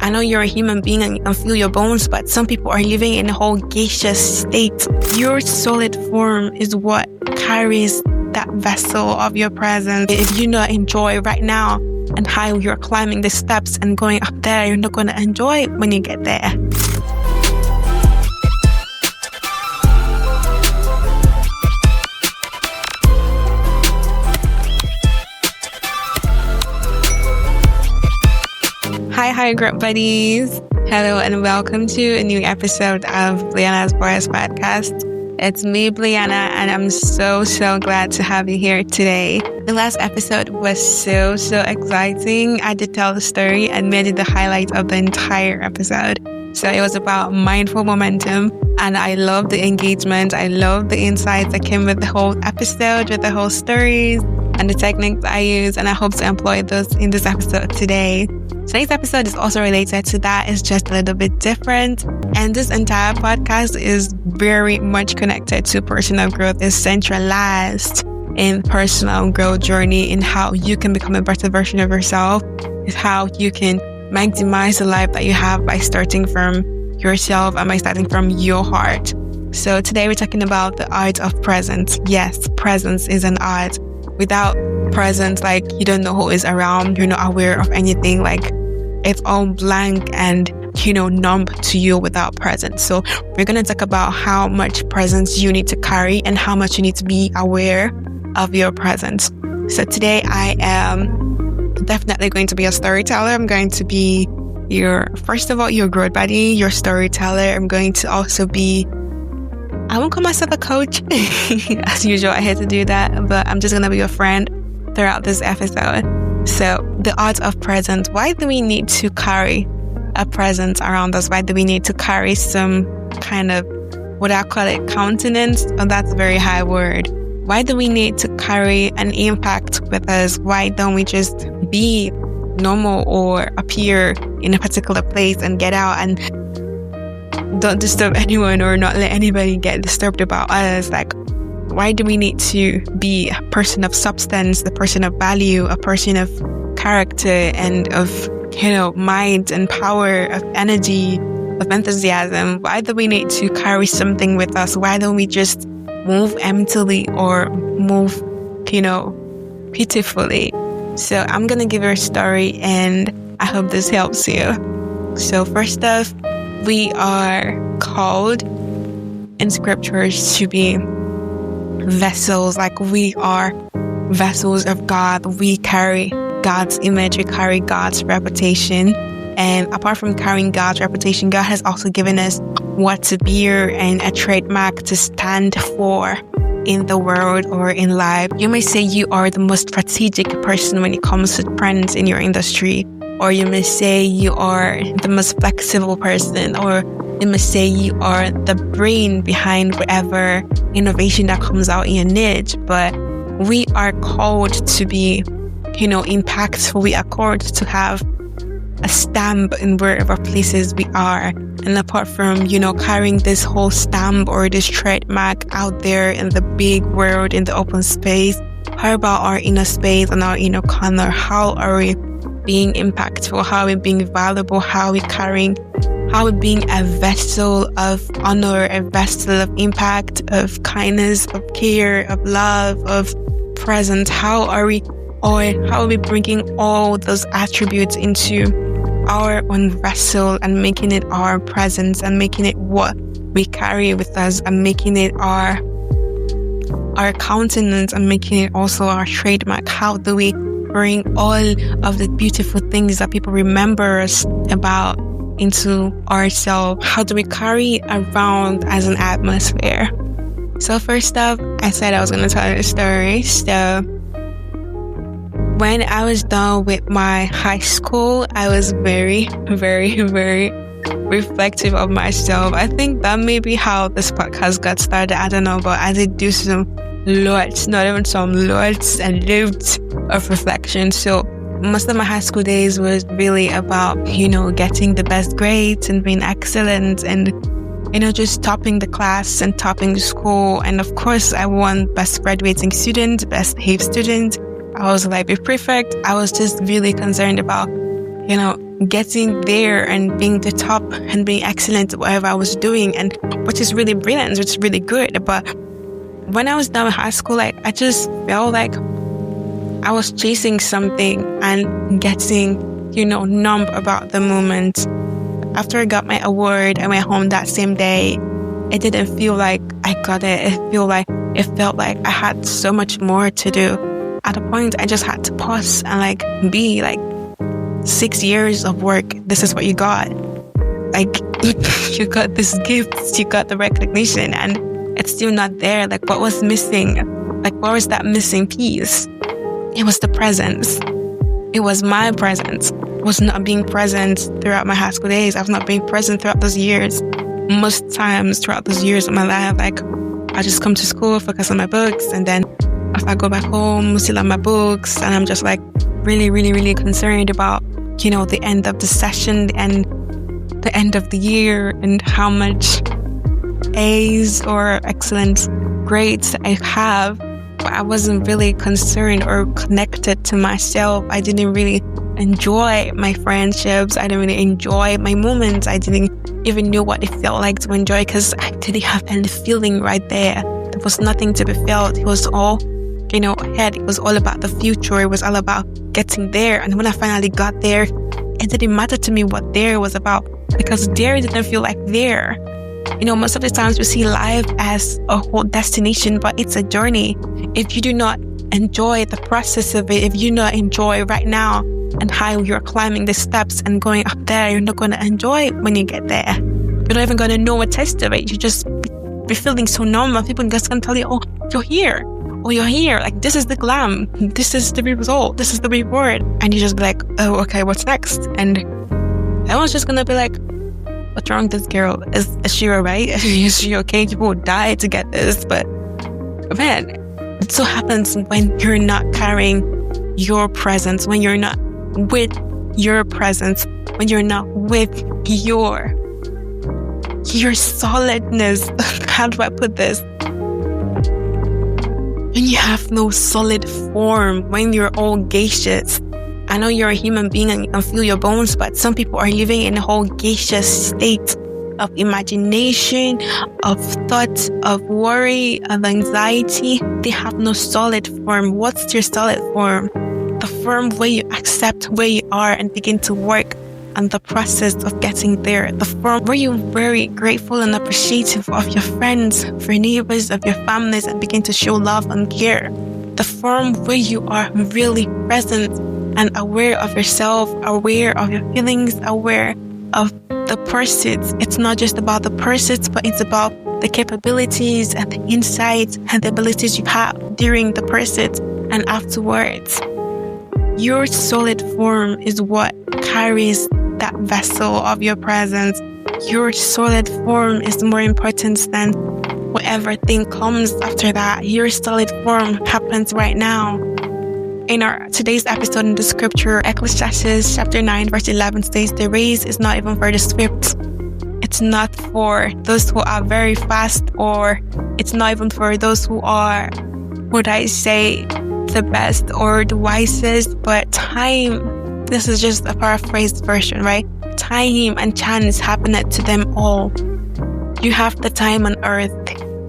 I know you're a human being and you can feel your bones, but some people are living in a whole gaseous state. Your solid form is what carries that vessel of your presence. If you not enjoy right now and how you're climbing the steps and going up there, you're not going to enjoy it when you get there. Hi, group buddies. Hello and welcome to a new episode of Brianna's Voice Podcast. It's me, Brianna, and I'm so glad to have you here today. The last episode was so exciting. I did tell the story and made it the highlight of the entire episode. So it was about mindful momentum, and I love the engagement. I love the insights that came with the whole episode, with the whole stories and the techniques I use, and I hope to employ those in this episode today. Today's episode is also related to that. It's just a little bit different. And this entire podcast is very much connected to personal growth. It's centralized in personal growth journey, in how you can become a better version of yourself. It's how you can maximize the life that you have by starting from yourself and by starting from your heart. So today we're talking about the art of presence. Yes, presence is an art. Without presence, like, you don't know who is around, you're not aware of anything, like it's all blank and numb to you without presence. So we're going to talk about how much presence you need to carry and how much you need to be aware of your presence. So today I am definitely going to be a storyteller. I'm going to be your growth buddy, your storyteller. I'm going to also be, I won't call myself a coach. As usual, I hate to do that, but I'm just going to be your friend throughout this episode. So the art of presence. Why do we need to carry a presence around us? Why do we need to carry some kind of, what I call it, countenance? Oh, that's a very high word. Why do we need to carry an impact with us? Why don't we just be normal or appear in a particular place and get out and don't disturb anyone or not let anybody get disturbed about us? Like, why do we need to be a person of substance, a person of value, a person of character and of, mind and power, of energy, of enthusiasm? Why do we need to carry something with us? Why don't we just move emptily or move, pitifully? So I'm going to give you a story and I hope this helps you. So first off, we are called in scriptures to be vessels. Like, we are vessels of God. We carry God's image. We carry God's reputation. And apart from carrying God's reputation, God has also given us what to bear and a trademark to stand for in the world or in life. You may say you are the most strategic person when it comes to trends in your industry, or you may say you are the most flexible person, or you may say you are the brain behind whatever innovation that comes out in your niche. But we are called to be, impactful. We are called to have a stamp in wherever places we are. And apart from, carrying this whole stamp or this trademark out there in the big world, in the open space, how about our inner space and our inner corner? How are we being impactful? How are we being valuable? How are we being a vessel of honor, a vessel of impact, of kindness, of care, of love, of presence? How are we bringing all those attributes into our own vessel and making it our presence and making it what we carry with us and making it our countenance and making it also our trademark? How do we bring all of the beautiful things that people remember us about into ourselves? How do we carry it around as an atmosphere? So first up, I said I was going to tell you a story. So when I was done with my high school, I was very reflective of myself. I think that may be how this podcast got started. I don't know, but I did do some lots and loads of reflection. So most of my high school days was really about, getting the best grades and being excellent and, just topping the class and topping the school. And of course, I won best graduating student, best behaved student. I was library prefect. I was just really concerned about, getting there and being the top and being excellent at whatever I was doing, and which is really brilliant, which is really good. But when I was done with high school, like, I just felt like I was chasing something and getting, numb about the moment. After I got my award, I went home that same day. It didn't feel like I got it. It felt like I had so much more to do. At a point, I just had to pause and be 6 years of work. This is what you got. You got this gift, you got the recognition, and it's still not there. What was missing? What was that missing piece? It was the presence. It was my presence. I was not being present throughout my high school days. I was not being present throughout those years. Most times throughout those years of my life, I just come to school, focus on my books, and then if I go back home, still on my books, and I'm just really, really, really concerned about, the end of the session and the end of the year and how much A's or excellent grades I have. But I wasn't really concerned or connected to myself. I didn't really enjoy my friendships. I didn't really enjoy my moments. I didn't even know what it felt like to enjoy, because I didn't have any feeling right there. There was nothing to be felt. It was all ahead. It was all about the future. It was all about getting there. And when I finally got there, it didn't matter to me what there was about, because there didn't feel like there. Most of the times we see life as a whole destination, but it's a journey. If you do not enjoy the process of it, if you do not enjoy right now and how you're climbing the steps and going up there, you're not going to enjoy it when you get there. You're not even going to know a taste of it. You just be feeling so numb, and people just going to tell you, oh, you're here. Oh, you're here. This is the glam. This is the result. This is the reward. And you just be like, oh, okay, what's next? And everyone's just going to be like, what's wrong with this girl? Is she alright? Is she okay? People would die to get this. But man, it so happens when you're not carrying your presence, when you're not with your presence, when you're not with your solidness. How do I put this? When you have no solid form, when you're all gaseous. I know you're a human being and you can feel your bones, but some people are living in a whole gaseous state of imagination, of thought, of worry, of anxiety. They have no solid form. What's your solid form? The form where you accept where you are and begin to work on the process of getting there. The form where you're very grateful and appreciative of your friends, of your neighbors, of your families, and begin to show love and care. The form where you are really present and aware of yourself, aware of your feelings, aware of the pursuits. It's not just about the pursuits, but it's about the capabilities and the insights and the abilities you have during the pursuit and afterwards. Your solid form is what carries that vessel of your presence. Your solid form is more important than whatever thing comes after that. Your solid form happens right now. In our today's episode in the scripture, Ecclesiastes chapter 9 verse 11 states, the race is not even for the swift. It's not for those who are very fast, or it's not even for those who are, would I say, the best or the wisest, but time, this is just a paraphrased version, right? Time and chance happen to them all. You have the time on earth.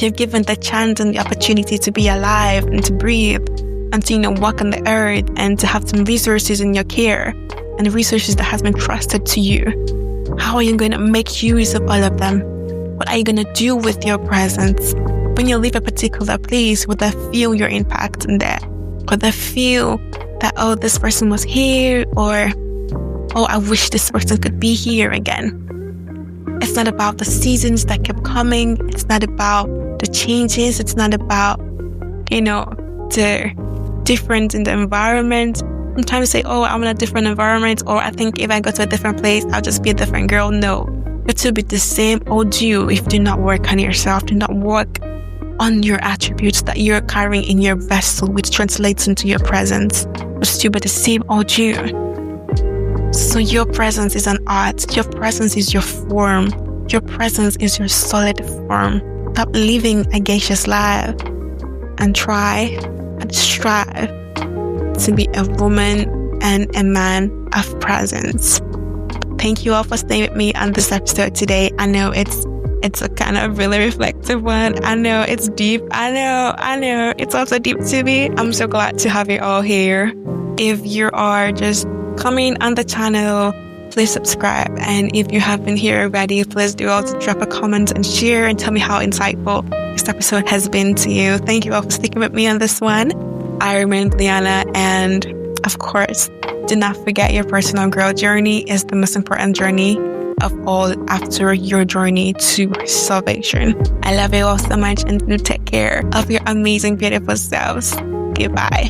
You're given the chance and the opportunity to be alive and to breathe and to, walk on the earth and to have some resources in your care and the resources that has been trusted to you. How are you going to make use of all of them? What are you going to do with your presence? When you leave a particular place, would they feel your impact in there? Would they feel that, oh, this person was here, or, oh, I wish this person could be here again? It's not about the seasons that kept coming. It's not about the changes. It's not about, the difference in the environment. Sometimes say, oh, I'm in a different environment, or I think if I go to a different place, I'll just be a different girl. No, it will be the same old you if you do not work on yourself, do not work on your attributes that you're carrying in your vessel, which translates into your presence. But still be the same old you. So your presence is an art. Your presence is your form. Your presence is your solid form. Stop living a gaseous life and try and strive to be a woman and a man of presence. thank you all for staying with me on this episode today. I know it's a kind of really reflective one. I know it's deep. I know. It's also deep to me. I'm so glad to have you all here. If you are just coming on the channel, please subscribe. And if you have been here already, please do also drop a comment and share and tell me how insightful this episode has been to you. Thank you all for sticking with me on this one. I remain Liana, and of course, do not forget your personal growth journey is the most important journey of all after your journey to salvation. I love you all so much, and do take care of your amazing, beautiful selves. Goodbye.